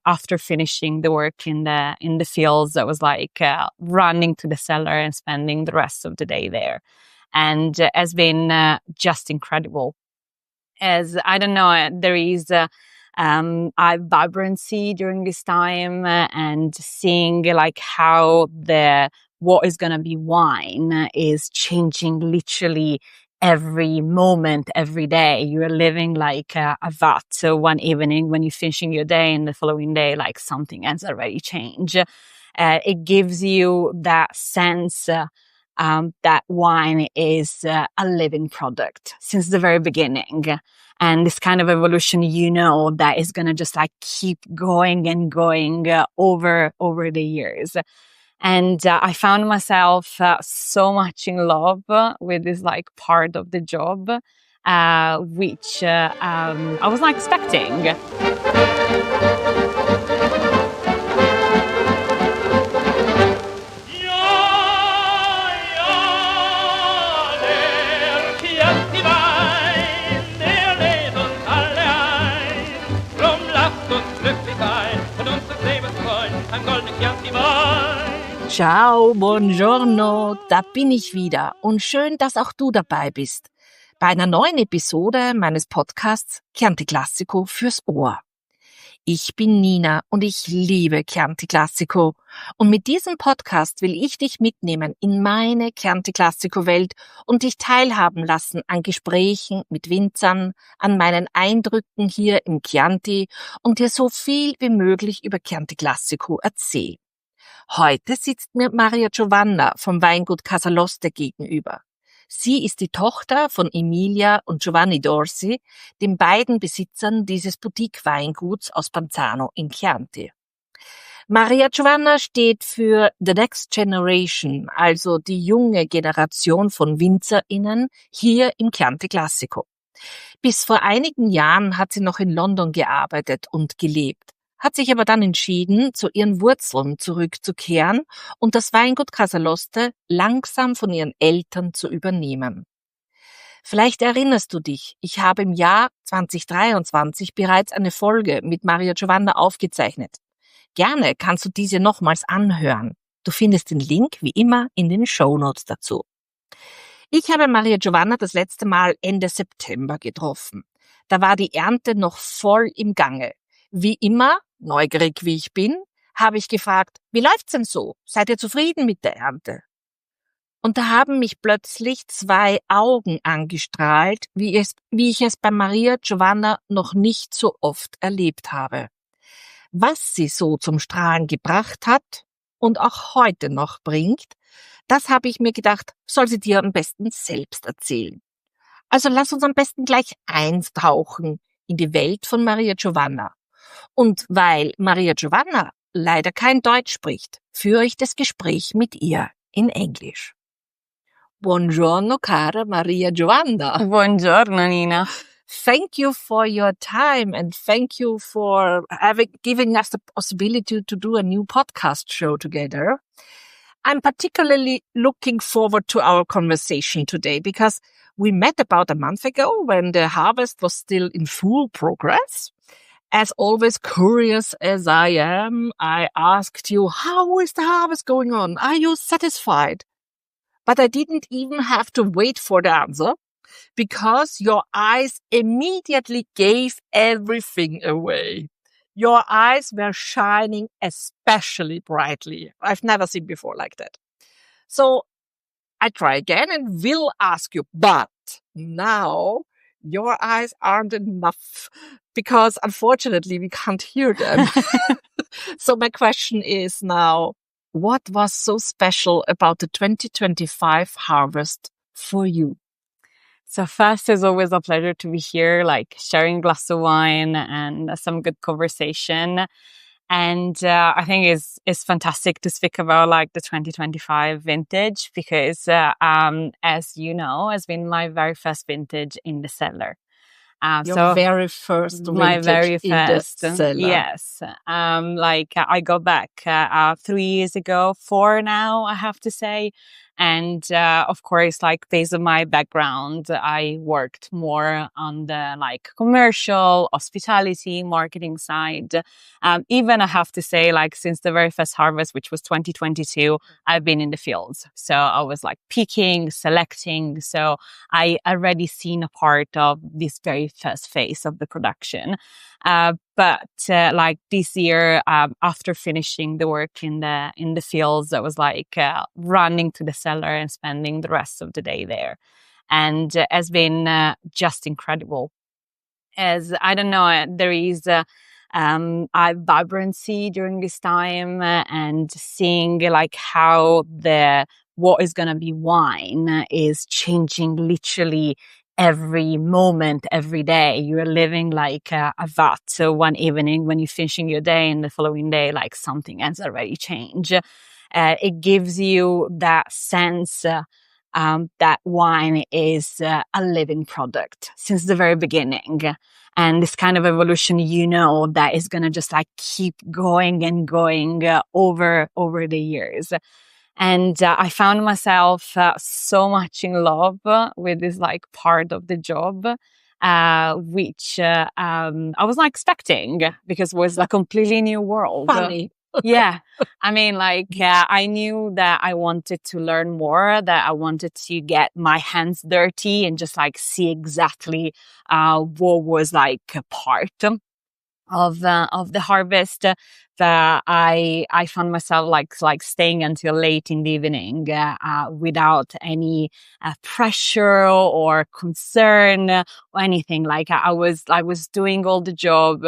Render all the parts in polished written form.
after finishing the work in the fields, I was like running to the cellar and spending the rest of the day there. And has been just incredible. As I don't know, there is vibrancy during this time, and seeing like how what is going to be wine is changing literally every moment, every day. You're living like a vat. So one evening when you're finishing your day and the following day, like something has already changed. It gives you that sense that wine is a living product since the very beginning. And this kind of evolution, that is going to just like keep going and going over the years. And I found myself so much in love with this like part of the job, which I was not expecting. Ciao, buongiorno, da bin ich wieder und schön, dass auch du dabei bist bei einer neuen Episode meines Podcasts Chianti Classico fürs Ohr. Ich bin Nina und ich liebe Chianti Classico und mit diesem Podcast will ich dich mitnehmen in meine Chianti Classico Welt und dich teilhaben lassen an Gesprächen mit Winzern, an meinen Eindrücken hier im Chianti und dir so viel wie möglich über Chianti Classico erzählen. Heute sitzt mir Maria Giovanna vom Weingut Casaloste gegenüber. Sie ist die Tochter von Emilia und Giovanni Dorsi, den beiden Besitzern dieses Boutique-Weinguts aus Panzano in Chianti. Maria Giovanna steht für The Next Generation, also die junge Generation von WinzerInnen hier im Chianti Classico. Bis vor einigen Jahren hat sie noch in London gearbeitet und gelebt, hat sich aber dann entschieden, zu ihren Wurzeln zurückzukehren und das Weingut Casaloste langsam von ihren Eltern zu übernehmen. Vielleicht erinnerst du dich, ich habe im Jahr 2023 bereits eine Folge mit Maria Giovanna aufgezeichnet. Gerne kannst du diese nochmals anhören. Du findest den Link wie immer in den Shownotes dazu. Ich habe Maria Giovanna das letzte Mal Ende September getroffen. Da war die Ernte noch voll im Gange. Wie immer, neugierig wie ich bin, habe ich gefragt, wie läuft's denn so? Seid ihr zufrieden mit der Ernte? Und da haben mich plötzlich zwei Augen angestrahlt, wie ich es bei Maria Giovanna noch nicht so oft erlebt habe. Was sie so zum Strahlen gebracht hat und auch heute noch bringt, das habe ich mir gedacht, soll sie dir am besten selbst erzählen. Also lass uns am besten gleich eintauchen in die Welt von Maria Giovanna. Und weil Maria Giovanna leider kein Deutsch spricht, führe ich das Gespräch mit ihr in Englisch. Buongiorno, cara Maria Giovanna. Buongiorno, Nina. Thank you for your time and thank you for giving us the possibility to do a new podcast show together. I'm particularly looking forward to our conversation today because we met about a month ago when the harvest was still in full progress. As always, curious as I am, I asked you, how is the harvest going on? Are you satisfied? But I didn't even have to wait for the answer because your eyes immediately gave everything away. Your eyes were shining especially brightly. I've never seen before like that. So I try again and will ask you, but now your eyes aren't enough because unfortunately we can't hear them. So my question is now, what was so special about the 2025 harvest for you? So first, it's always a pleasure to be here, like sharing a glass of wine and some good conversation. And I think it's fantastic to speak about like the 2025 vintage because, as you know, has been my very first vintage in the cellar. Your very first vintage my very in the first, cellar. Yes. I got back 3 years ago, 4 now, I have to say. And of course, like based on my background, I worked more on the like commercial, hospitality, marketing side. Even I have to say, like since the very first harvest, which was 2022, I've been in the fields. So I was like picking, selecting. So I already seen a part of this very first phase of the production. But like this year, after finishing the work in the fields, I was like running to the cellar and spending the rest of the day there, and has been just incredible. As I don't know, there is a vibrancy during this time, and seeing like how what is going to be wine is changing literally every moment, every day. You're living like a vat. So one evening when you're finishing your day and the following day, like something has already changed. It gives you that sense that wine is a living product since the very beginning. And this kind of evolution, that is going to just like keep going and going over the years. And I found myself so much in love with this like part of the job, which I was not expecting, because it was a completely new world. Funny. Yeah. I mean, like, I knew that I wanted to learn more, that I wanted to get my hands dirty and just like see exactly what was like a part of the harvest. That I found myself like staying until late in the evening without any pressure or concern or anything. Like I was doing all the job,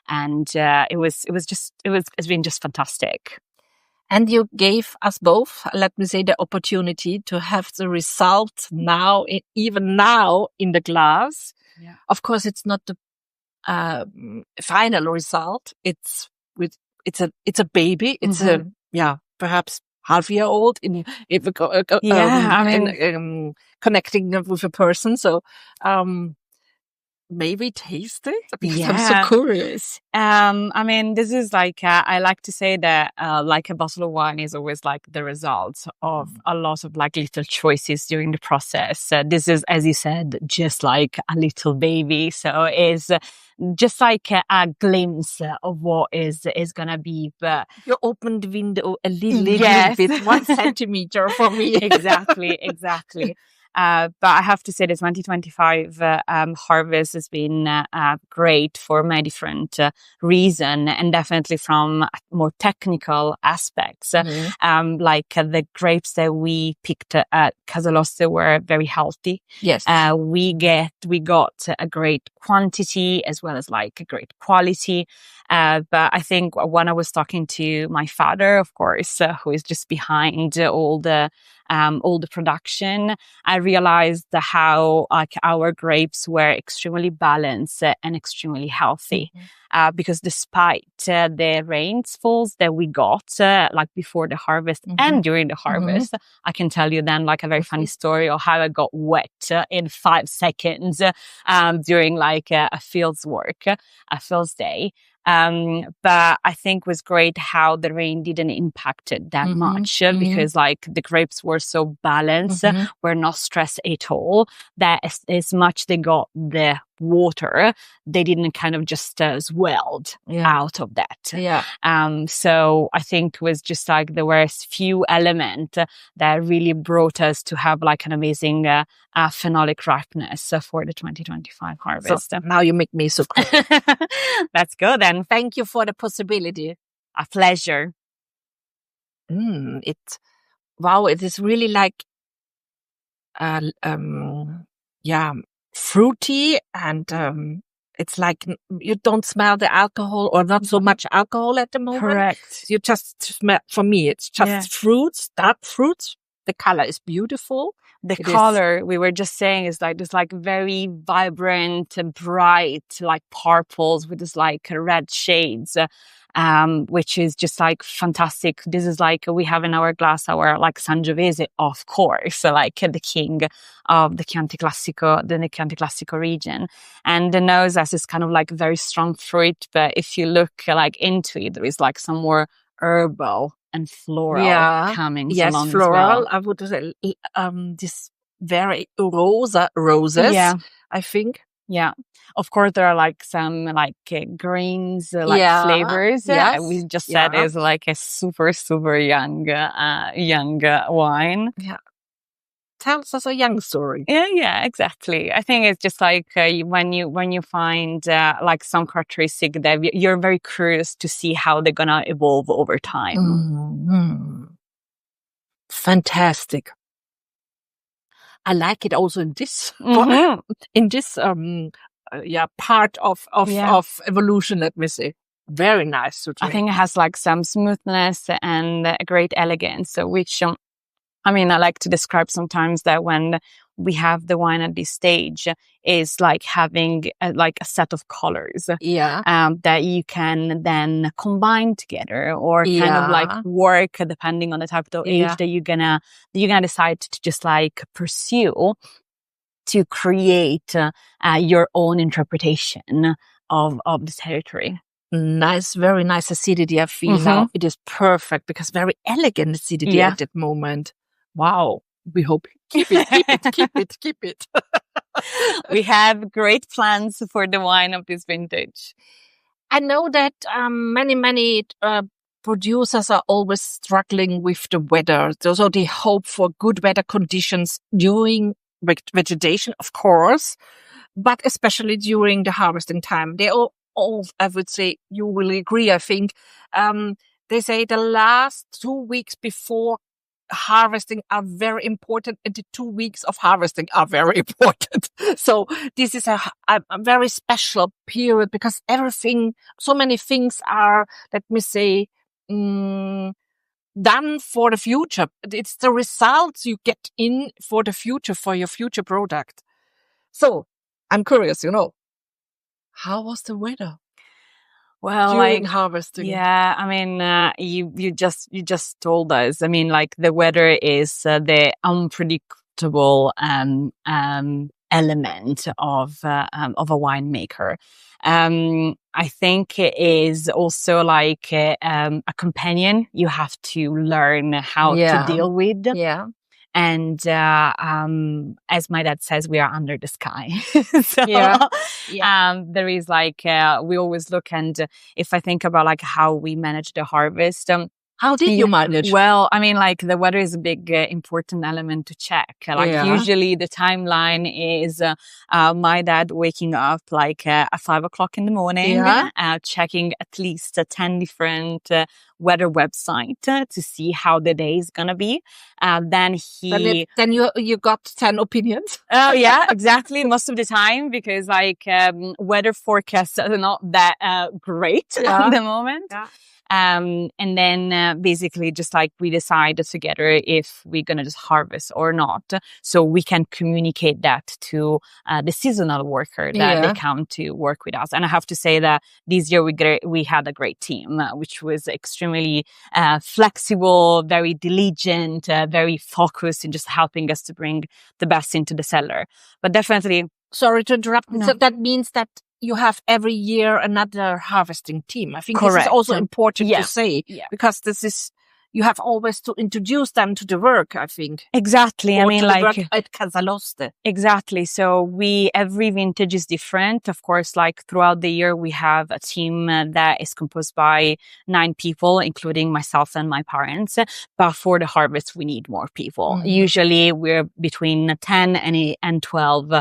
and it's been just fantastic. And you gave us both, let me say, the opportunity to have the result now, even now in the glass. Yeah. Of course, it's not the final result. It's a baby. It's perhaps half-year-old connecting with a person. So, maybe taste it, because I'm so curious. I mean, this is like, I like to say that like a bottle of wine is always like the result of a lot of like little choices during the process. This is, as you said, just like a little baby. So it's just like a glimpse of what is gonna be. But you opened the window a little bit, 1 centimeter for me. Exactly. But I have to say the 2025 harvest has been great for many different reasons, and definitely from more technical aspects. Like the grapes that we picked at Casaloste were very healthy. Yes. We got a great quantity as well as like a great quality. But I think when I was talking to my father, of course, who is just behind all the production, I realized how like our grapes were extremely balanced and extremely healthy. Because despite the rainfalls that we got like before the harvest and during the harvest, I can tell you then like a very funny story of how I got wet in 5 seconds during like a fields day. But I think was great how the rain didn't impact it that much, because like the grapes were so balanced, were not stressed at all, that as much they got the water, they didn't kind of just swelled out of that. So I think it was just like there were few elements that really brought us to have like an amazing phenolic ripeness for the 2025 harvest. So now you make me so cool. Let's go then. Thank you for the possibility. A pleasure. It is really like fruity, and it's like you don't smell the alcohol, or not so much alcohol at the moment. Correct. You just smell, for me, it's just fruits, dark fruits. The color is beautiful. The color, we were just saying, is like this like very vibrant and bright, like purples with this like red shades, which is just like fantastic. This is like we have in our glass our like Sangiovese, of course, like the king of the Chianti Classico region. And the nose has this kind of like very strong fruit, but if you look like into it, there is like some more herbal and floral coming along floral. as well. I would say this very roses. Yeah. I think. Yeah. Of course, there are like some like grains, like flavors. Yes. We just said is like a super, super young wine. Yeah. Tells us a young story. Yeah, exactly. I think it's just like when you find like some characteristic that you're very curious to see how they're gonna evolve over time. Mm-hmm. Fantastic. I like it also in this part of evolution. Let me say, very nice to drink. I think it has like some smoothness and a great elegance, which. I mean, I like to describe sometimes that when we have the wine at this stage is like having a set of colors that you can then combine together or kind of like work depending on the type of age that you're gonna decide to just like pursue to create your own interpretation of the territory. Nice, very nice acidity. I feel now it is perfect because very elegant acidity at that moment. Wow. We hope keep it. We have great plans for the wine of this vintage. I know that many producers are always struggling with the weather. So they hope for good weather conditions during vegetation, of course, but especially during the harvesting time. They all I would say, you will agree, I think, they say the last 2 weeks before harvesting are very important and the 2 weeks of harvesting are very important. So this is a very special period because so many things are, let me say, done for the future. It's the results you get in for the future, for your future product. So I'm curious, how was the weather? Well, during harvesting. Yeah, I mean, you just told us. I mean, like the weather is the unpredictable element of a winemaker. I think it is also like a companion you have to learn how to deal with. Yeah. And as my dad says, we are under the sky. So there is like we always look, and if I think about like how we manage the harvest. How did you manage? Well, I mean, like the weather is a big important element to check. Like usually the timeline is my dad waking up like at 5 o'clock in the morning, checking at least 10 different weather websites to see how the day is gonna be. Then you got 10 opinions. Oh yeah, exactly. Most of the time, because like weather forecasts are not that great at the moment. Yeah. And then basically just like we decide together if we're going to just harvest or not. So we can communicate that to the seasonal worker that they come to work with us. And I have to say that this year we had a great team, which was extremely flexible, very diligent, very focused in just helping us to bring the best into the cellar. But definitely... Sorry to interrupt. No. So that means that you have every year another harvesting team. I think this is also important to say because this is, you have always to introduce them to the work, I think. Exactly. Or I mean, like work at Casaloste. Exactly. So every vintage is different. Of course, like throughout the year, we have a team that is composed by 9 people, including myself and my parents. But for the harvest, we need more people. Mm-hmm. Usually we're between 10 and 12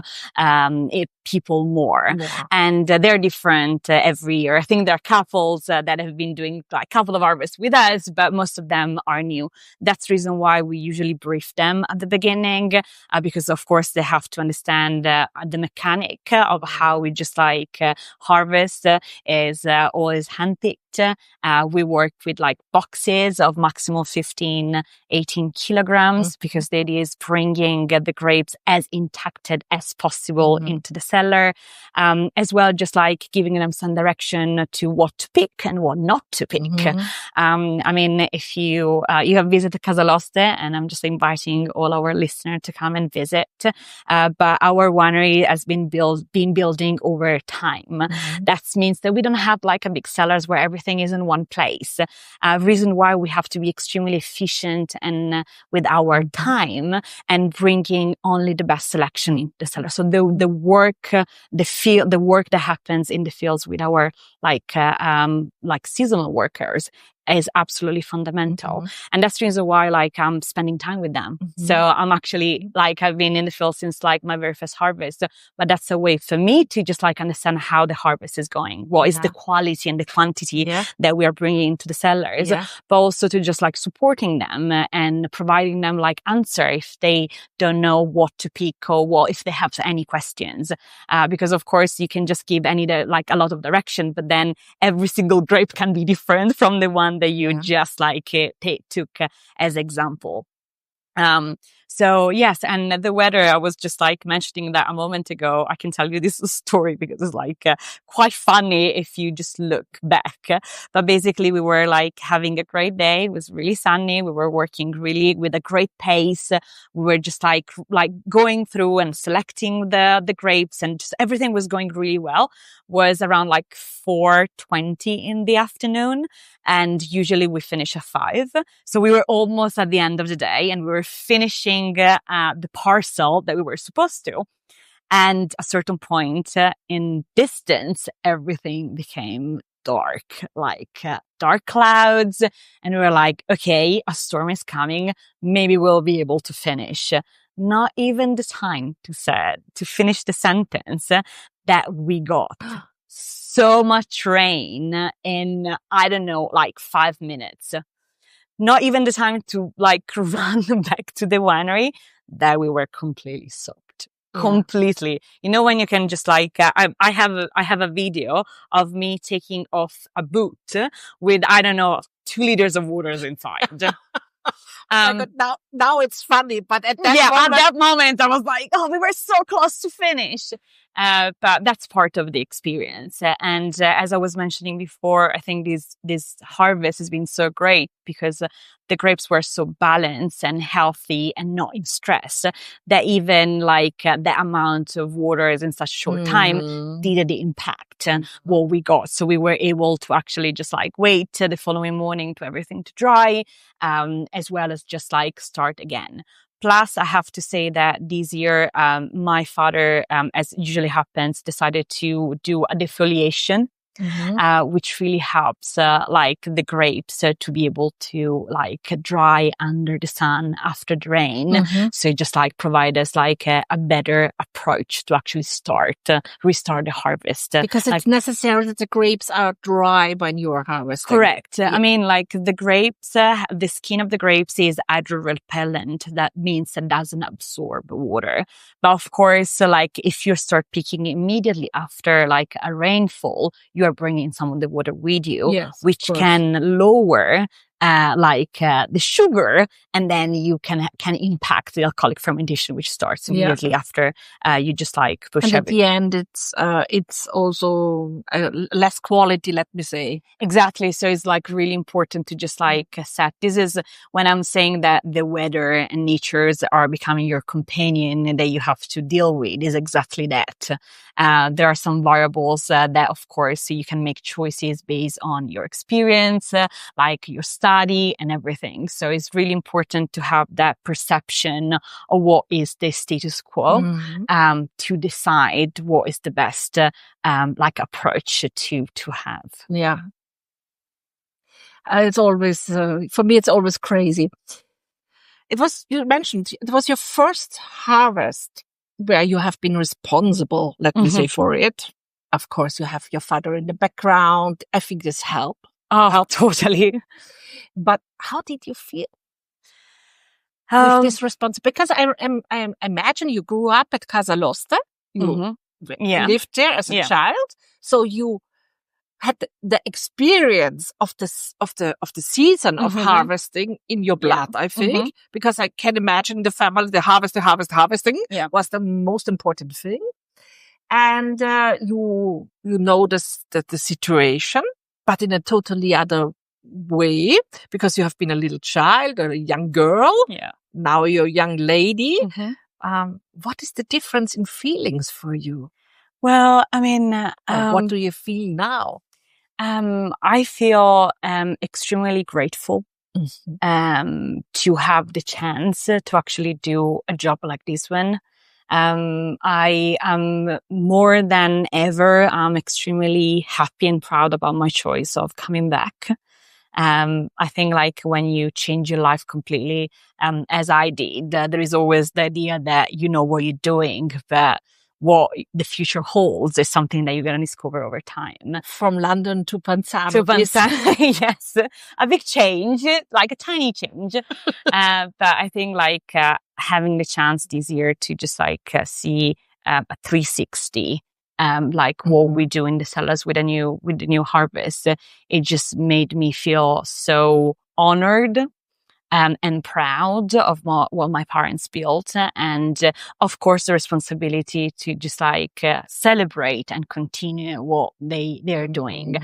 people more. Yeah. And they're different every year. I think there are couples that have been doing like a couple of harvests with us, but most of them are new. That's the reason why we usually brief them at the beginning, because of course they have to understand the mechanic of how we just like harvest is always hand-picked. We work with like boxes of maximum 15, 18 kilograms because the idea is bringing the grapes as intact as possible into the cellar, as well just like giving them some direction to what to pick and what not to pick. I mean, if you have visited Casaloste, and I'm just inviting all our listeners to come and visit, but our winery has been building over time. That means that we don't have like a big cellars where everything everything is in one place. Reason why we have to be extremely efficient and with our time and bringing only the best selection in the cellar. So the work that happens in the fields with our seasonal workers is absolutely fundamental. And that's the reason why I'm spending time with them. So I'm actually I've been in the field since my very first harvest, but that's a way for me to just understand how the harvest is going. What is the quality and the quantity that we are bringing into the cellars, but also to just supporting them and providing them answer if they don't know what to pick or if they have any questions. Because of course you can just give a lot of direction, but then every single grape can be different from the one that you just took as example. So yes, and the weather, I was just mentioning that a moment ago. I can tell you this story because it's quite funny if you just look back. But basically we were having a great day. It was really sunny. We were working really with a great pace. We were just going through and selecting the grapes, and just everything was going really well. Was around 4:20 in the afternoon, and usually we finish at 5. So we were almost at the end of the day, and we were finishing the parcel that we were supposed to. And at a certain point in distance, everything became dark, dark clouds. And we were okay, a storm is coming. Maybe we'll be able to finish. Not even the time to finish the sentence that we got so much rain in, 5 minutes. Not even the time to run back to the winery, that we were completely soaked. Completely. When you can just I have a video of me taking off a boot with 2 liters of water inside. Now it's funny, but at that moment I was we were so close to finish. But that's part of the experience. And as I was mentioning before, I think this harvest has been so great because the grapes were so balanced and healthy and not in stress that even the amount of water in such a short time didn't impact what we got. So we were able to actually just wait the following morning to everything to dry, as well as just start again. Plus, I have to say that this year, my father, as usually happens, decided to do a defoliation, which really helps, the grapes to be able to dry under the sun after the rain. So it just provide us a better approach to actually restart the harvest. Because it's necessary that the grapes are dry when you are harvesting. Correct. I mean, the grapes, the skin of the grapes is hydro-repellent. That means it doesn't absorb water. But of course, if you start picking immediately after a rainfall, you are bringing some of the water with you, which can lower the sugar, and then you can impact the alcoholic fermentation, which starts immediately after you just push and everything. At the end, it's also less quality, let me say. Exactly. So it's really important to just set. This is when I'm saying that the weather and natures are becoming your companion and that you have to deal with, is exactly that. There are some variables that, of course, you can make choices based on your experience, your study and everything. So it's really important to have that perception of what is the status quo, to decide what is the best, approach to have. Yeah. It's always, for me, it's always crazy. You mentioned it was your first harvest where you have been responsible, let me say, for it. Of course, you have your father in the background. I think this helped. Oh, totally. But how did you feel with this responsibility? Because I imagine you grew up at Casaloste. You lived there as a child, so you had the experience of the season of harvesting in your blood. I think because I can imagine the family, the harvesting was the most important thing, and you know the situation, but in a totally other way, because you have been a little child or a young girl. Yeah. Now you're a young lady. What is the difference in feelings for you? Well, I mean, what do you feel now? I feel extremely grateful to have the chance to actually do a job like this one. I am more than ever, I'm extremely happy and proud about my choice of coming back. I think like when you change your life completely, as I did, there is always the idea that you know what you're doing, but what the future holds is something that you're going to discover over time. From London to Panzano. To Panzano, yes. A big change, like a tiny change. But I think like having the chance this year to just like see a 360, like what we do in the cellars with the new harvest, it just made me feel so honored and proud of what my parents built. And of course, the responsibility to just like celebrate and continue what they're doing.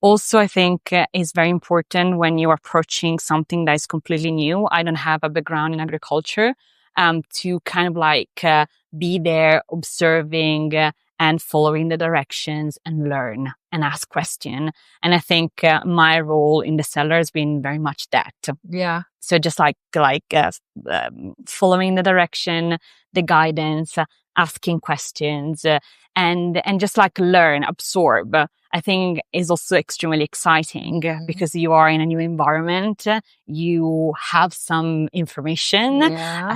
Also, I think is very important when you're approaching something that is completely new. I don't have a background in agriculture, to kind of like be there observing and following the directions and learn and ask questions. And I think my role in the cellar has been very much that. Yeah. So just like following the direction, the guidance, asking questions, and just like learn, absorb. I think is also extremely exciting because you are in a new environment. You have some information,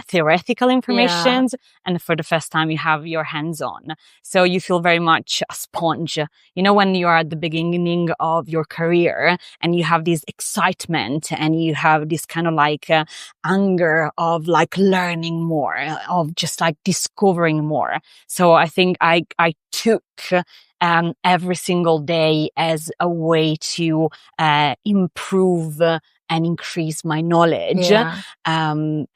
theoretical information, and for the first time you have your hands on. So you feel very much a sponge. You know, when you are at the beginning of your career and you have this excitement and you have this kind of like anger of like learning more, of just like discovering more. So I think I took every single day as a way to improve and increase my knowledge. And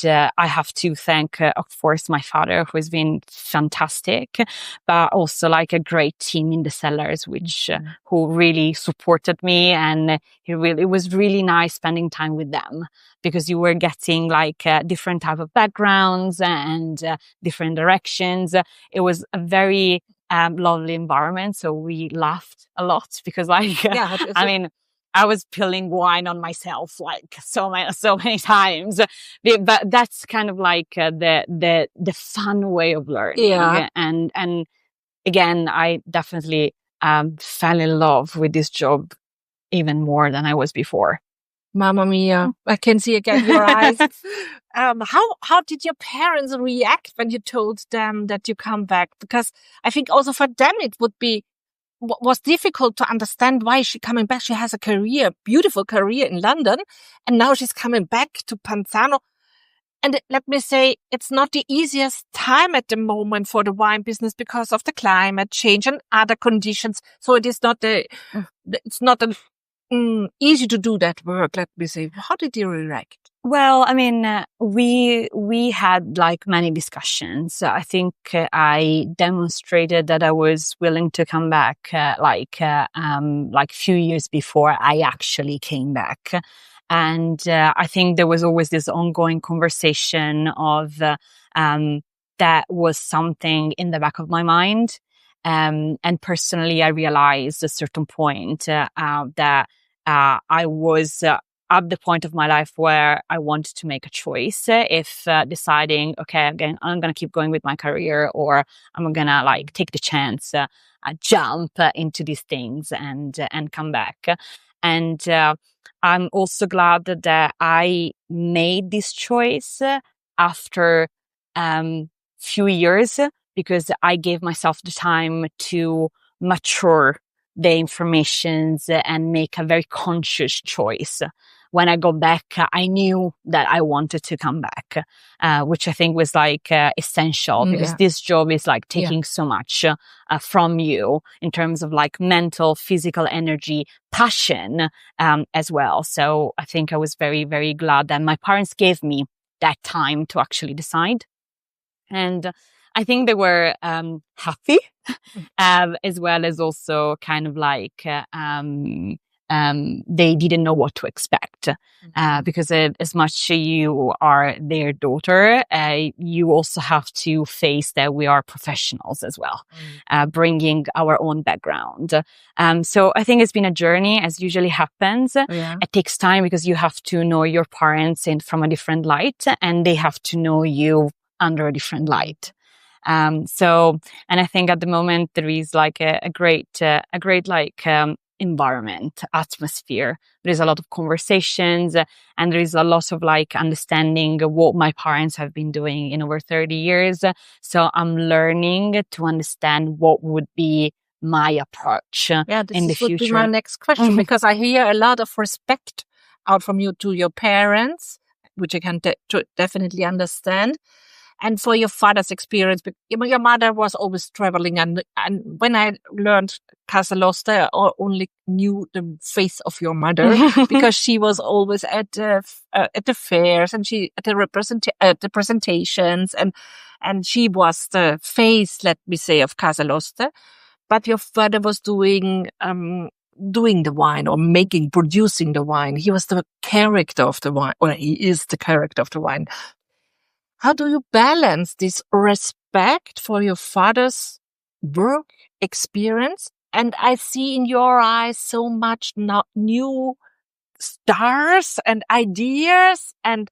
I have to thank, of course, my father, who has been fantastic, but also like a great team in the cellars, which who really supported me. And it was really nice spending time with them because you were getting like different type of backgrounds and different directions. It was a very lovely environment. So we laughed a lot because like, I mean, I was spilling wine on myself like so many times, but that's kind of like the fun way of learning. Yeah. And again, I definitely fell in love with this job even more than I was before. Mamma mia, I can see again your eyes. How did your parents react when you told them that you come back? Because I think also for them it was difficult to understand why she's coming back. She has a career, beautiful career in London, and now she's coming back to Panzano. And let me say, it's not the easiest time at the moment for the wine business because of the climate change and other conditions. So it is not easy to do that work. Let me say, how did you react? Well, I mean, we had like many discussions. I think I demonstrated that I was willing to come back, like few years before I actually came back. And I think there was always this ongoing conversation of that was something in the back of my mind. And personally, I realized at a certain point that I was at the point of my life where I wanted to make a choice if deciding, okay, again, I'm going to keep going with my career or I'm going to like take the chance, jump into these things and come back. And I'm also glad that I made this choice after few years because I gave myself the time to mature the informations and make a very conscious choice. When I got back, I knew that I wanted to come back, which I think was like essential because this job is like taking so much from you in terms of like mental, physical energy, passion as well. So I think I was very, very glad that my parents gave me that time to actually decide. And I think they were happy, as well as also kind of like they didn't know what to expect. Because as much you are their daughter, you also have to face that we are professionals as well, bringing our own background. So I think it's been a journey, as usually happens. Yeah. It takes time because you have to know your parents from a different light, and they have to know you under a different light. And I think at the moment there is like a great environment, atmosphere. There is a lot of conversations, and there is a lot of like understanding what my parents have been doing in over 30 years. So I'm learning to understand what would be my approach in the future. Would be my next question, because I hear a lot of respect out from you to your parents, which I can definitely understand. And for your father's experience, your mother was always traveling. And when I learned Casaloste, I only knew the face of your mother because she was always at the fairs and at the presentations, and she was the face, let me say, of Casaloste. But your father was doing the wine or producing the wine. He was the character of the wine, or he is the character of the wine. How do you balance this respect for your father's work experience? And I see in your eyes so much new stars and ideas, and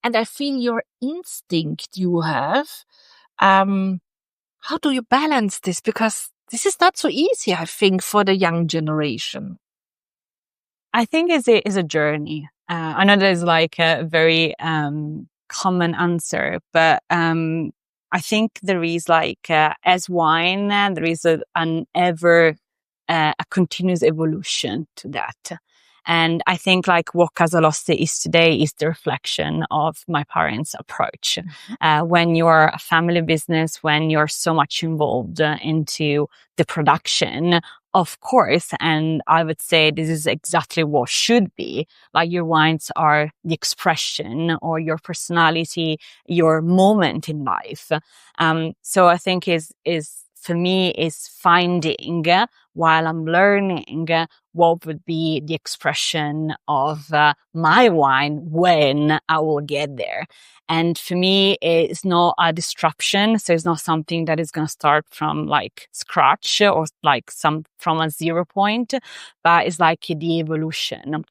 I feel your instinct you have. How do you balance this? Because this is not so easy, I think, for the young generation. I think it's a journey. I know there's like a very common answer, but I think there is like as wine, there is a continuous evolution to that. And I think like what Casaloste is today is the reflection of my parents' approach. When you're a family business, when you're so much involved into the production, of course, and I would say this is exactly what should be, like your wines are the expression or your personality, your moment in life. So I think is for me is finding, while I'm learning, what would be the expression of my wine when I will get there. And for me, it's not a disruption. So it's not something that is going to start from like scratch or like from a 0 point, but it's like the evolution.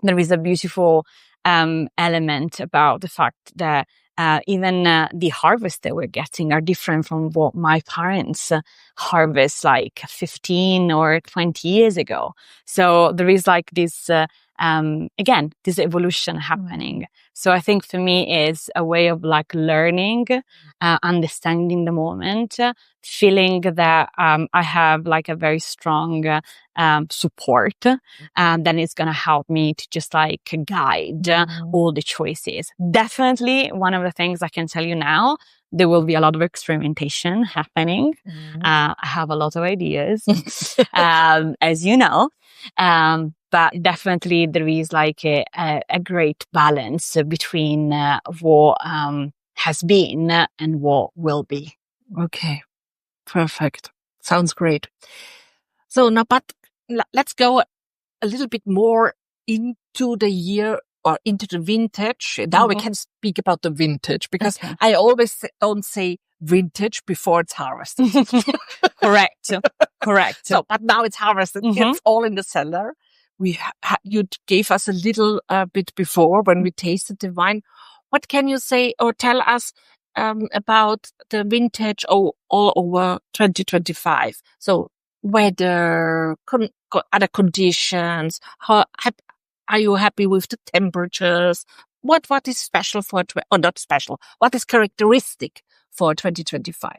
There is a beautiful element about the fact that even the harvest that we're getting are different from what my parents harvest like 15 or 20 years ago. So there is like this, again, this evolution happening. So I think for me is a way of like learning, understanding the moment, feeling that I have like a very strong support that is going to help me to just like guide all the choices. Definitely one of the things I can tell you now, there will be a lot of experimentation happening. I have a lot of ideas, as you know. But definitely there is like a great balance between what has been and what will be. Okay, perfect. Sounds great. So now, but let's go a little bit more into the year or into the vintage. Now we can speak about the vintage, because I always don't say vintage before it's harvested. Correct. So, but now it's harvested. It's all in the cellar. You gave us a little bit before when we tasted the wine. What can you say or tell us about the vintage all over 2025? So weather, other conditions, are you happy with the temperatures? What is special or not special? What is characteristic for 2025?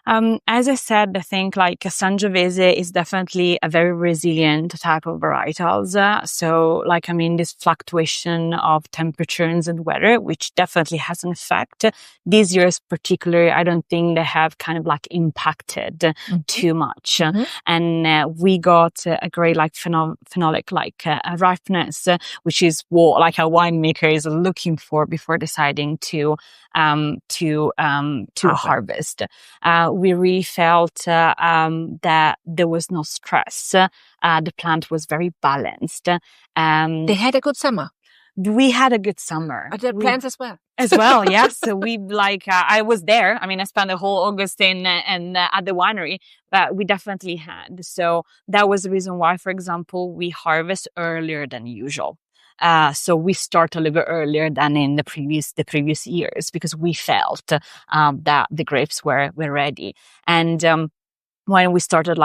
As I said, I think like Sangiovese is definitely a very resilient type of varietals. So like, I mean, this fluctuation of temperatures and weather, which definitely has an effect. These years particularly, I don't think they have kind of like impacted too much. And we got a great like phenolic like ripeness, which is what like a winemaker is looking for before deciding to harvest. we really felt that there was no stress. The plant was very balanced. They had a good summer. We had a good summer. The plants as well. As well, yes. So we I was there. I mean, I spent the whole August in and at the winery, but we definitely had. So that was the reason why, for example, we harvest earlier than usual. So we start a little bit earlier than in the previous years because we felt that the grapes were ready. And when we started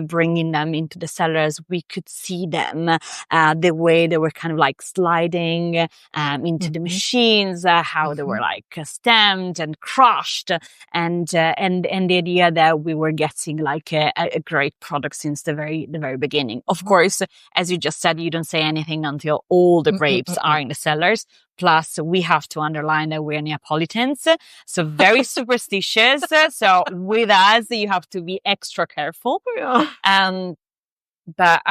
bringing them into the cellars, we could see them, the way they were kind of like sliding, into the machines, how they were like stamped and crushed, and the idea that we were getting like a great product since the very beginning. Of course, as you just said, you don't say anything until all the grapes are in the cellars. Plus, we have to underline that we're Neapolitans, so very superstitious. So with us, you have to be extra careful. But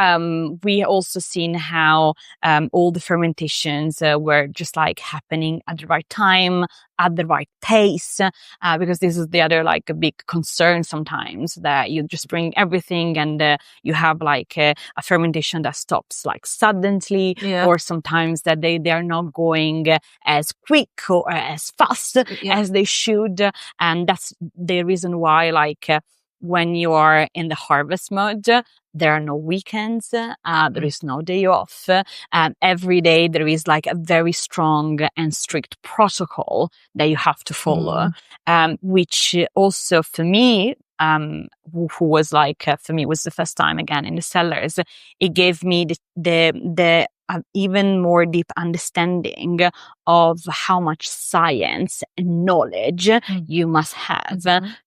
we also seen how all the fermentations were just like happening at the right time, at the right pace, because this is the other like a big concern sometimes, that you just bring everything and you have like a fermentation that stops like suddenly, or sometimes that they are not going as quick or as fast as they should, and that's the reason why when you are in the harvest mode, there are no weekends, there is no day off. Every day there is like a very strong and strict protocol that you have to follow, which also for me, who was for me, was the first time again in the cellars. It gave me the even more deep understanding of how much science and knowledge you must have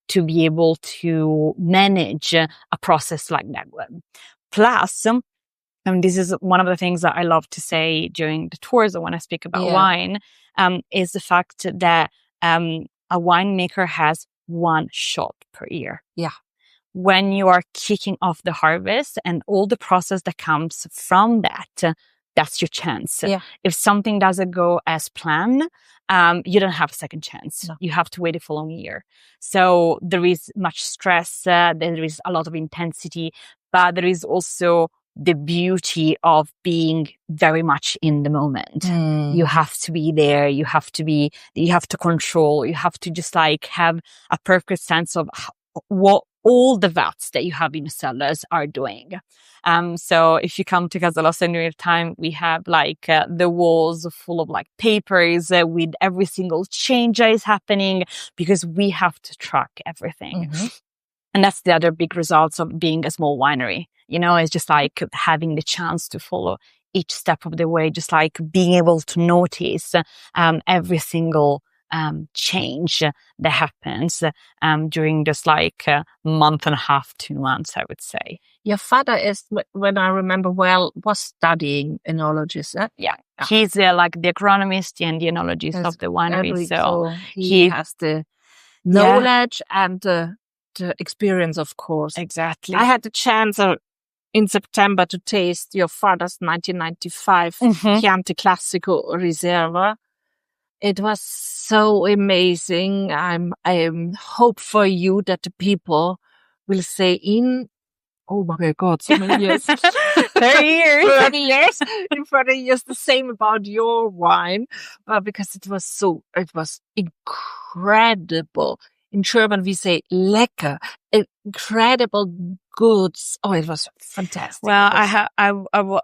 to be able to manage a process like that one. Plus, and this is one of the things that I love to say during the tours when I speak about wine, is the fact that a winemaker has one shot per year. Yeah. When you are kicking off the harvest and all the process that comes from that, that's your chance. Yeah. If something doesn't go as planned, you don't have a second chance. No. You have to wait a following year. So there is much stress, there is a lot of intensity, but there is also the beauty of being very much in the moment. You have to be there. You have to control. You have to just like have a perfect sense of what all the vats that you have in the cellars are doing. So if you come to Casaloste in real time, we have the walls full of papers with every single change that is happening, because we have to track everything. And that's the other big results of being a small winery. It's just having the chance to follow each step of the way, just being able to notice every single change that happens during this month and a half, 2 months, I would say. Your father is, when I remember well, was studying enologist. Yeah, he's the agronomist and the enologist of the winery. So he has the knowledge and the experience, of course. Exactly. I had the chance in September to taste your father's 1995 Chianti Classico Reserva. It was so amazing. I hope for you that the people will say oh my God, so many years. 30 years. 30 years. In 30 years, the same about your wine. Because it was incredible. In German, we say lecker. Incredible goods. Oh, it was fantastic. Well, I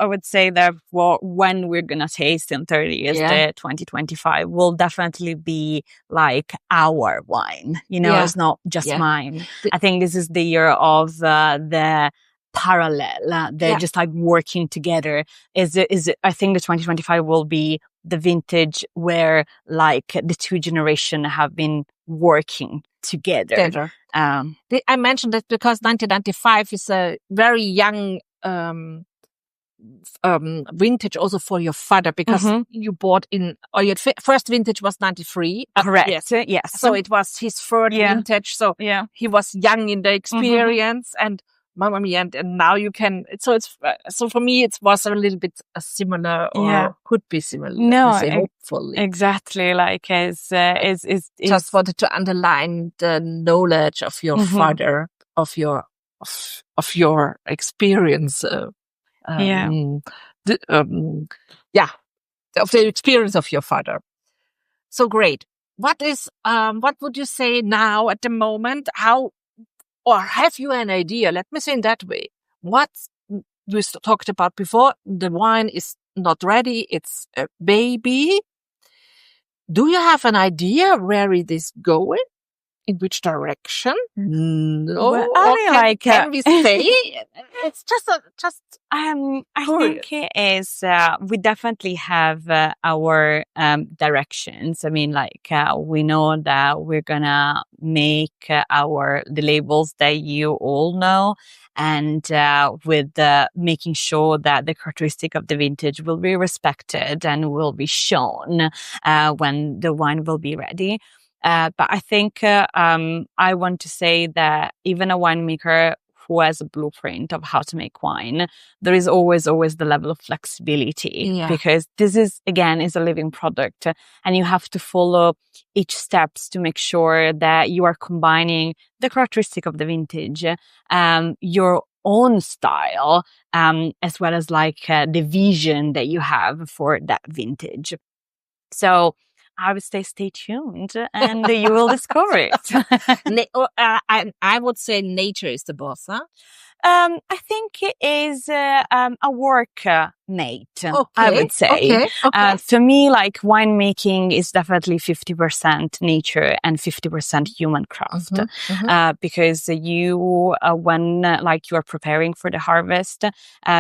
would say that when we're going to taste in 30 years, the 2025 will definitely be our wine. It's not just mine. I think this is the year of the parallel. They're just working together. I think the 2025 will be the vintage where the two generations have been working together. I mentioned that because 1995 is a very young vintage also for your father, because you bought your first vintage was 93. Correct. Yes. So it was his third vintage. So he was young in the experience. And Mamma Mia, and now you can. So for me, it was a little bit similar, or could be similar. No, hopefully, exactly. Like is just wanted to underline the knowledge of your father, of your experience. Of the experience of your father. So great. What would you say now at the moment? How, or have you an idea? Let me say in that way. What we talked about before, the wine is not ready. It's a baby. Do you have an idea where it is going? In which direction? No. Well, I can we say? It's I think it is, we definitely have our directions. I mean, we know that we're gonna make the labels that you all know, and with making sure that the characteristic of the vintage will be respected and will be shown when the wine will be ready. But I think I want to say that even a winemaker who has a blueprint of how to make wine, there is always the level of flexibility, because this is a living product, and you have to follow each steps to make sure that you are combining the characteristic of the vintage, your own style, as well as the vision that you have for that vintage. So I would say stay tuned and you will discover it. I would say nature is the boss, huh? I think it is a workmate, I would say. Okay. For me, winemaking is definitely 50% nature and 50% human craft. Because you, when you are preparing for the harvest,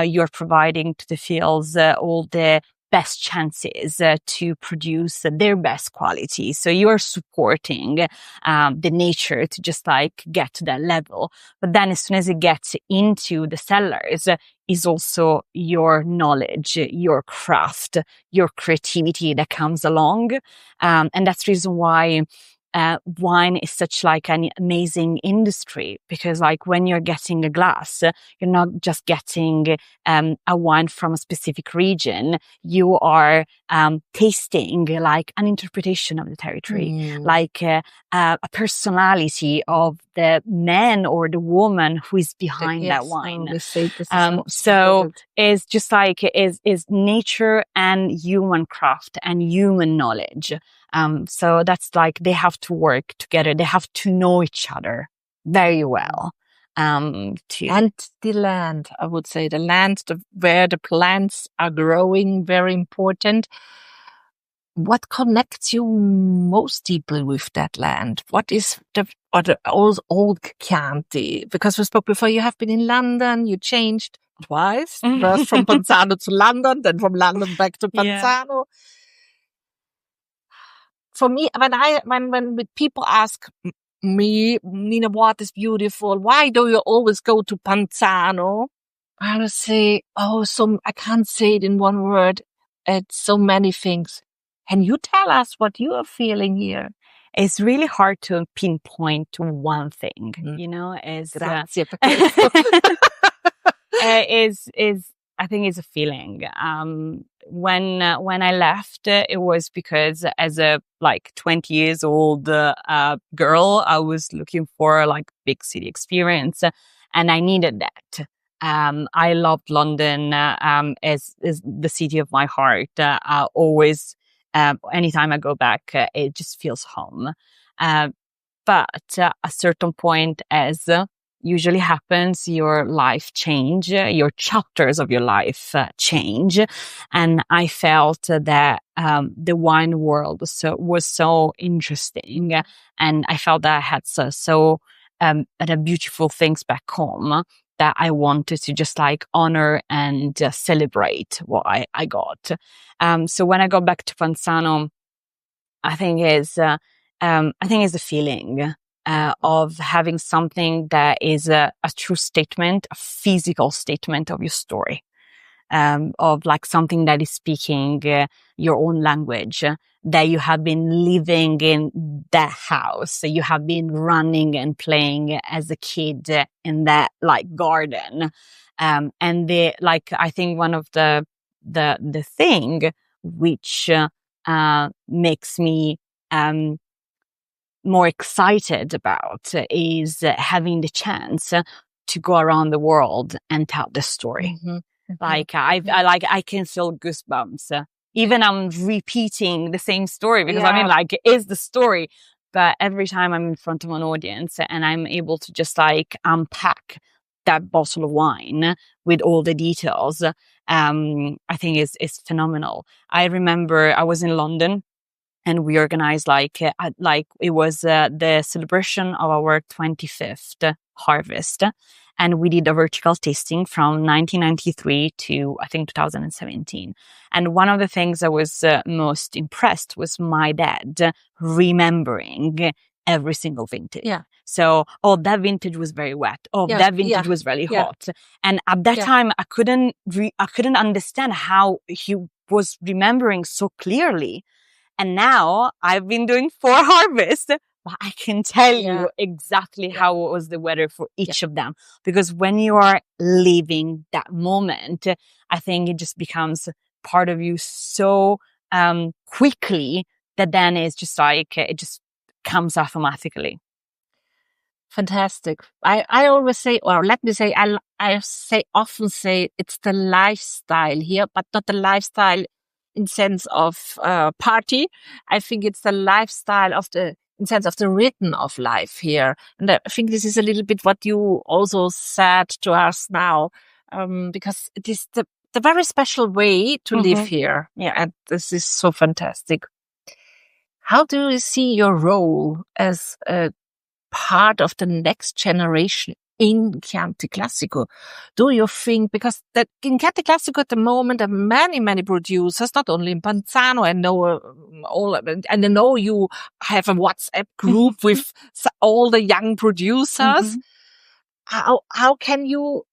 you are providing to the fields all the best chances to produce their best quality. So you are supporting the nature to just get to that level. But then as soon as it gets into the cellars, is also your knowledge, your craft, your creativity that comes along. And that's the reason why wine is such an amazing industry, because when you're getting a glass, you're not just getting a wine from a specific region. You are tasting an interpretation of the territory, a personality of the man or the woman who is behind that wine. So it's just is nature and human craft and human knowledge. So that's they have to work together. They have to know each other very well. And the land, I would say the land where the plants are growing, very important. What connects you most deeply with that land? What is the old Chianti? Because we spoke before, you have been in London, you changed twice, first from Panzano to London, then from London back to Panzano. For me, when people ask me, Nina, what is beautiful? Why do you always go to Panzano? I would say, I can't say it in one word. It's so many things. Can you tell us what you are feeling here? It's really hard to pinpoint one thing, Grazie. I think it's a feeling. When I left, it was because as a 20 years old girl, I was looking for big city experience, and I needed that. I loved London as the city of my heart. I always, anytime I go back, it just feels home. But at a certain point, as usually happens, your life change, your chapters of your life change. And I felt that the wine world was so interesting. And I felt that I had so beautiful things back home that I wanted to just honor and celebrate what I got. So when I got back to Panzano, I think it's a feeling of having something that is a true statement, a physical statement of your story. of like something that is speaking your own language, that you have been living in that house, you have been running and playing as a kid in that like garden. And I think one of the thing which makes me more excited about is having the chance to go around the world and tell the story. Mm-hmm. Like I can feel goosebumps. Even I'm repeating the same story because it is the story. But every time I'm in front of an audience and I'm able to just like unpack that bottle of wine with all the details, I think is phenomenal. I remember I was in London and we organized it was the celebration of our 25th harvest. And we did a vertical tasting from 1993 to, I think, 2017. And one of the things I was most impressed was my dad remembering every single vintage. Yeah. So, that vintage was very wet. That vintage was really hot. And at that time, I couldn't understand how he was remembering so clearly. And now I've been doing 4 harvests, but I can tell you exactly how was the weather for each of them. Because when you are living that moment, I think it just becomes part of you so quickly that then it's just like, it just comes automatically. Fantastic. I always say, or let me say, often say it's the lifestyle here, but not the lifestyle in sense of party. I think it's the lifestyle in sense of the rhythm of life here. And I think this is a little bit what you also said to us now, because it is the very special way to live here. Yeah. And this is so fantastic. How do you see your role as a part of the next generation in Chianti Classico? Do you think, because that in Chianti Classico at the moment, there are many producers, not only in Panzano, I know and I know you have a WhatsApp group with all the young producers. How can you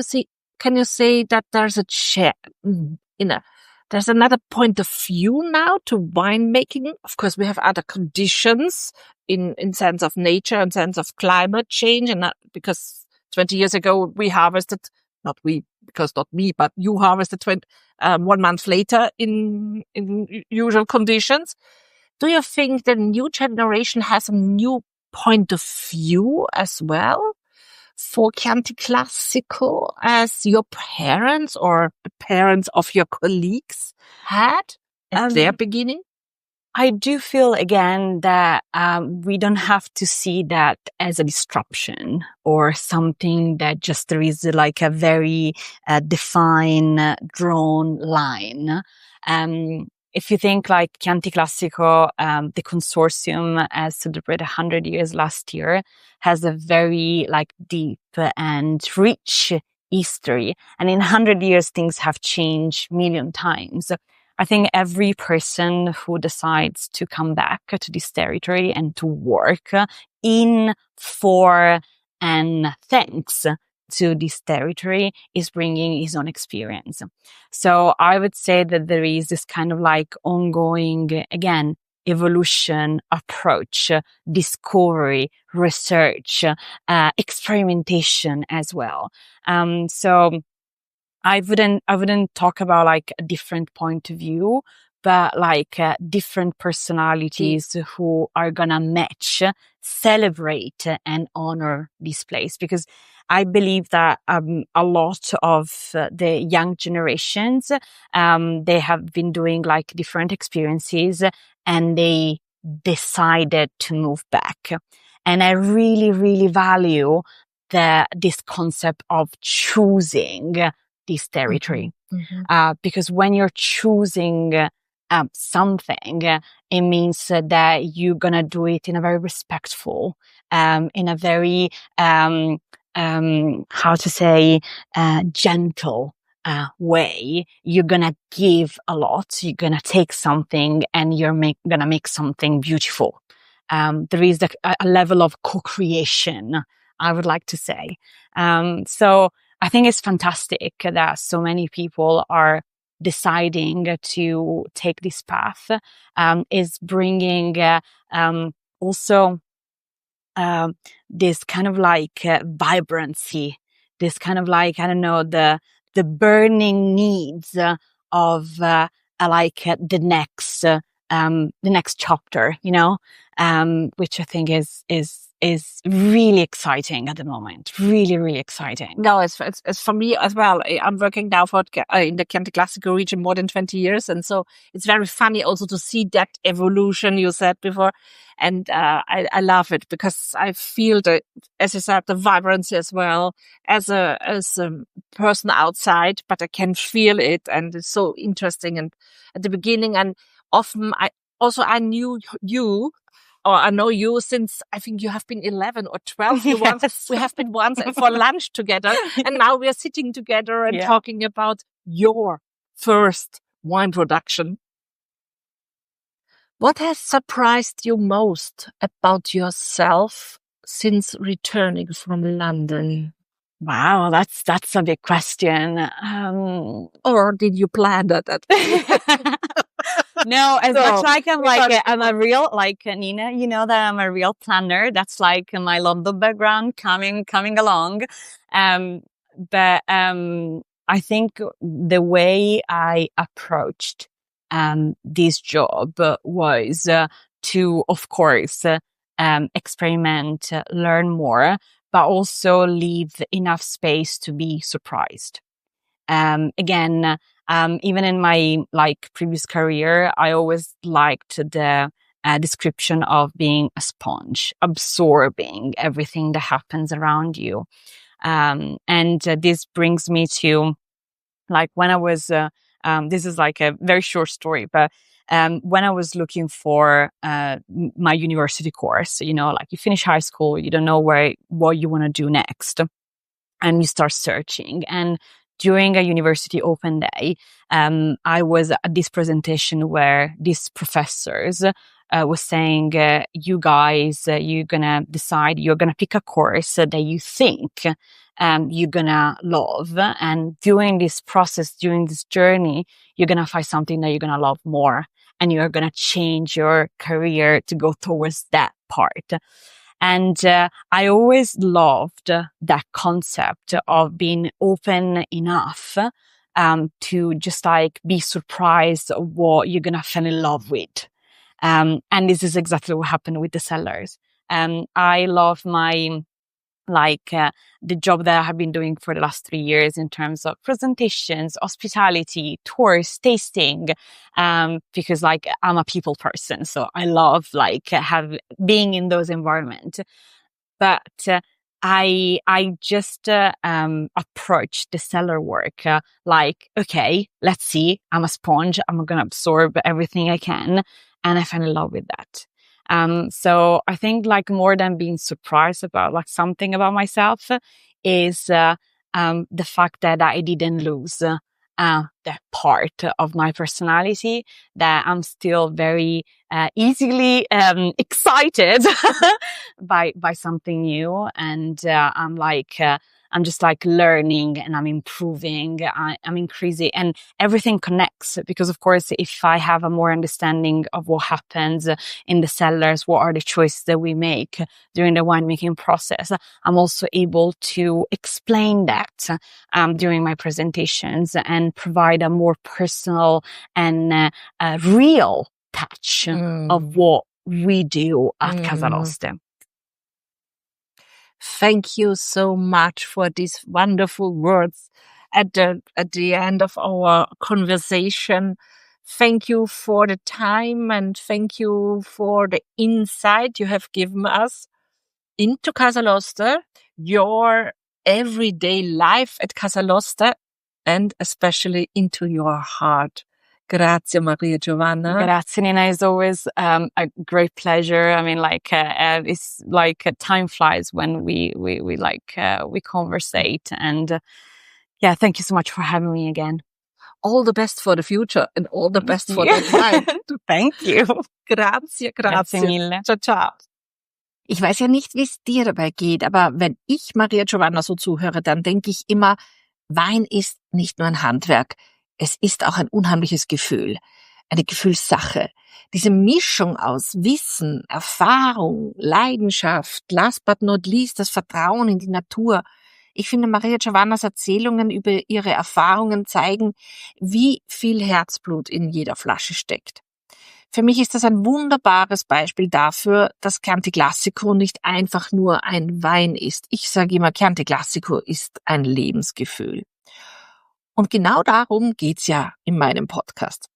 say that there's there's another point of view now to winemaking? Of course, we have other conditions in sense of nature and sense of climate change, and not because 20 years ago we harvested, not me, but you harvested 1 month later in usual conditions. Do you think the new generation has a new point of view as well for Chianti Classico as your parents or the parents of your colleagues had at their beginning? I do feel again that we don't have to see that as a disruption or something that just there is like a very defined, drawn line. If you think like Chianti Classico, the consortium has celebrated 100 years last year, has a very like deep and rich history. And in 100 years, things have changed 1,000,000 times. I think every person who decides to come back to this territory and to work in, for, and thanks to this territory is bringing his own experience. So I would say that there is this kind of like ongoing, again, evolution approach, discovery, research, experimentation as well. So I wouldn't talk about like a different point of view, but like different personalities who are gonna match, celebrate and honor this place. Because I believe that a lot of the young generations, they have been doing like different experiences and they decided to move back. And I really, really value this concept of choosing this territory. Because when you're choosing something, it means that you're gonna do it in a very respectful, in a very, gentle way. You're gonna give a lot, you're gonna take something and you're gonna make something beautiful. There is a level of co-creation, I would like to say. So I think it's fantastic that so many people are deciding to take this path. Is bringing also this kind of like vibrancy, this kind of like, I don't know, the burning needs of the next chapter, you know, which I think is really exciting at the moment. Really, really exciting. No, it's for me as well. I'm working now in the Chianti Classico region more than 20 years. And so it's very funny also to see that evolution you said before. And I love it because I feel as you said, the vibrancy as well as a person outside, but I can feel it. And it's so interesting. And at the beginning, and often I knew you, or I know you since I think you have been 11 or 12. Yes. We have been once for lunch together, and now we are sitting together and talking about your first wine production. What has surprised you most about yourself since returning from London? Wow, that's a big question. Or did you plan that? No, as much like I'm a real, like Nina, you know that I'm a real planner. That's like my London background coming along. But I think the way I approached this job was to, of course, experiment, learn more, but also leave enough space to be surprised. Again, even in my previous career, I always liked the description of being a sponge, absorbing everything that happens around you. And this brings me to when I was, this is like a very short story, but when I was looking for my university course, you know, you finish high school, you don't know what you want to do next, and you start searching. And during a university open day, I was at this presentation where these professors was saying, you guys, you're gonna decide, you're gonna pick a course that you think you're gonna love. And during this process, during this journey, you're gonna find something that you're gonna love more. And you're gonna change your career to go towards that part. And I always loved that concept of being open enough to just be surprised of what you're gonna fall in love with. And this is exactly what happened with the cellars. I love my the job that I have been doing for the last 3 years in terms of presentations, hospitality, tours, tasting, because I'm a people person. So I love being in those environments. But I just approached the cellar work okay, let's see, I'm a sponge, I'm going to absorb everything I can. And I fell in love with that. So I think more than being surprised about something about myself is the fact that I didn't lose that part of my personality, that I'm still very easily excited by something new. And I'm just learning, and I'm improving, I'm increasing, and everything connects. Because of course, if I have a more understanding of what happens in the cellars, what are the choices that we make during the winemaking process, I'm also able to explain that during my presentations and provide a more personal and real touch of what we do at Casaloste. Thank you so much for these wonderful words at the end of our conversation. Thank you for the time, and thank you for the insight you have given us into Casaloste, your everyday life at Casaloste, and especially into your heart. Grazie, Maria Giovanna. Grazie, Nina. It's always a great pleasure. I mean, it's time flies when we conversate. And yeah, thank you so much for having me again. All the best for the future, and all the best for the time. Thank you. Grazie. Grazie mille. Ciao, ciao. Ich weiß ja nicht, wie es dir dabei geht, aber wenn ich Maria Giovanna so zuhöre, dann denke ich immer, Wein ist nicht nur ein Handwerk, es ist auch ein unheimliches Gefühl, eine Gefühlssache. Diese Mischung aus Wissen, Erfahrung, Leidenschaft, last but not least das Vertrauen in die Natur. Ich finde, Maria Giovannas Erzählungen über ihre Erfahrungen zeigen, wie viel Herzblut in jeder Flasche steckt. Für mich ist das ein wunderbares Beispiel dafür, dass Chianti Classico nicht einfach nur ein Wein ist. Ich sage immer, Chianti Classico ist ein Lebensgefühl. Und genau darum geht's ja in meinem Podcast.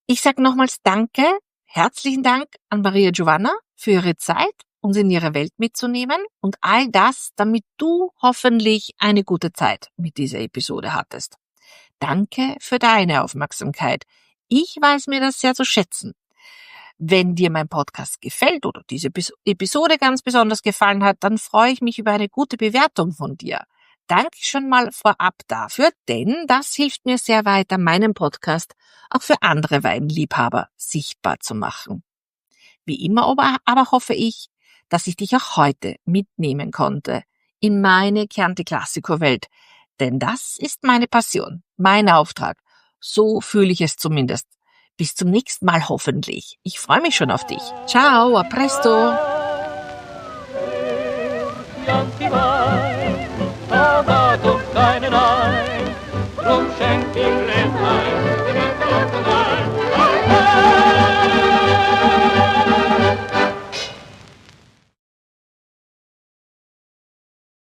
Ich sage nochmals Danke, herzlichen Dank an Maria Giovanna für ihre Zeit, uns in ihre Welt mitzunehmen und all das, damit du hoffentlich eine gute Zeit mit dieser Episode hattest. Danke für deine Aufmerksamkeit. Ich weiß mir das sehr zu schätzen. Wenn dir mein Podcast gefällt oder diese Episode ganz besonders gefallen hat, dann freue ich mich über eine gute Bewertung von dir. Danke schon mal vorab dafür, denn das hilft mir sehr weiter, meinen Podcast auch für andere Weinliebhaber sichtbar zu machen. Wie immer aber hoffe ich, dass ich dich auch heute mitnehmen konnte in meine Chianti Classico Welt, denn das ist meine Passion, mein Auftrag. So fühle ich es zumindest. Bis zum nächsten Mal hoffentlich. Ich freue mich schon auf dich. Ciao, a presto. Da gab es keinen ein, drum schenkt die Gläser